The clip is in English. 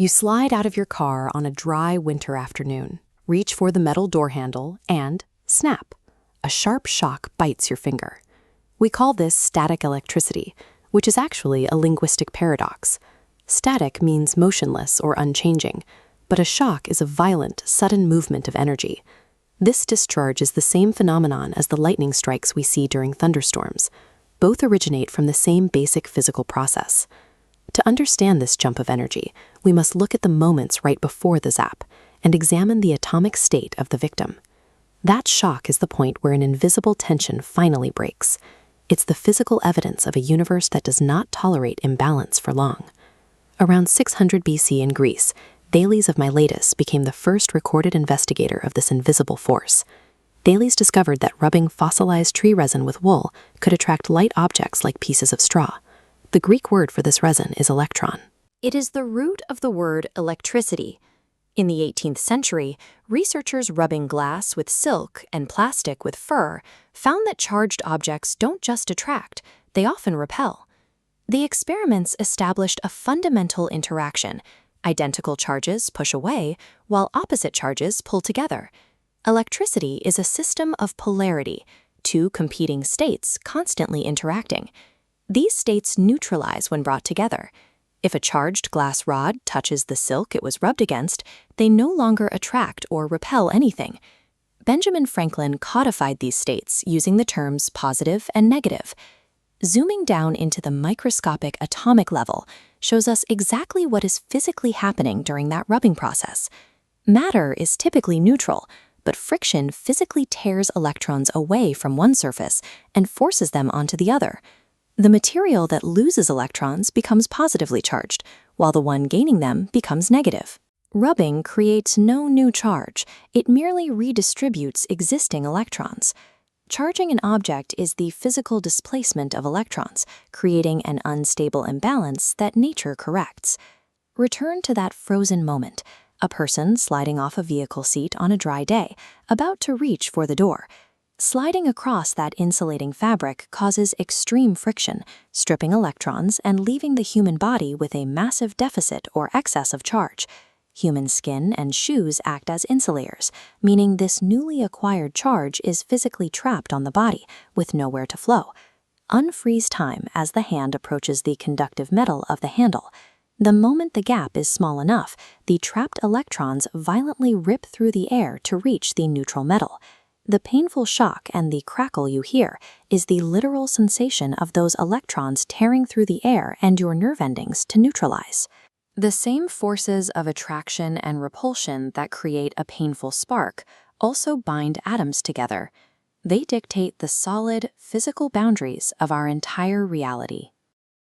You slide out of your car on a dry winter afternoon, reach for the metal door handle, and snap! A sharp shock bites your finger. We call this static electricity, which is actually a linguistic paradox. Static means motionless or unchanging, but a shock is a violent, sudden movement of energy. This discharge is the same phenomenon as the lightning strikes we see during thunderstorms. Both originate from the same basic physical process. To understand this jump of energy, we must look at the moments right before the zap and examine the atomic state of the victim. That shock is the point where an invisible tension finally breaks. It's the physical evidence of a universe that does not tolerate imbalance for long. Around 600 BC in Greece, Thales of Miletus became the first recorded investigator of this invisible force. Thales discovered that rubbing fossilized tree resin with wool could attract light objects like pieces of straw. The Greek word for this resin is electron. It is the root of the word electricity. In the 18th century, researchers rubbing glass with silk and plastic with fur found that charged objects don't just attract, they often repel. The experiments established a fundamental interaction. Identical charges push away, while opposite charges pull together. Electricity is a system of polarity, two competing states constantly interacting. These states neutralize when brought together. If a charged glass rod touches the silk it was rubbed against, they no longer attract or repel anything. Benjamin Franklin codified these states using the terms positive and negative. Zooming down into the microscopic atomic level shows us exactly what is physically happening during that rubbing process. Matter is typically neutral, but friction physically tears electrons away from one surface and forces them onto the other. The material that loses electrons becomes positively charged, while the one gaining them becomes negative. Rubbing creates no new charge, it merely redistributes existing electrons. Charging an object is the physical displacement of electrons, creating an unstable imbalance that nature corrects. Return to that frozen moment, a person sliding off a vehicle seat on a dry day, about to reach for the door. Sliding across that insulating fabric causes extreme friction, stripping electrons and leaving the human body with a massive deficit or excess of charge. Human skin and shoes act as insulators, meaning this newly acquired charge is physically trapped on the body, with nowhere to flow. Unfreeze time as the hand approaches the conductive metal of the handle. The moment the gap is small enough, the trapped electrons violently rip through the air to reach the neutral metal. The painful shock and the crackle you hear is the literal sensation of those electrons tearing through the air and your nerve endings to neutralize. The same forces of attraction and repulsion that create a painful spark also bind atoms together. They dictate the solid, physical boundaries of our entire reality.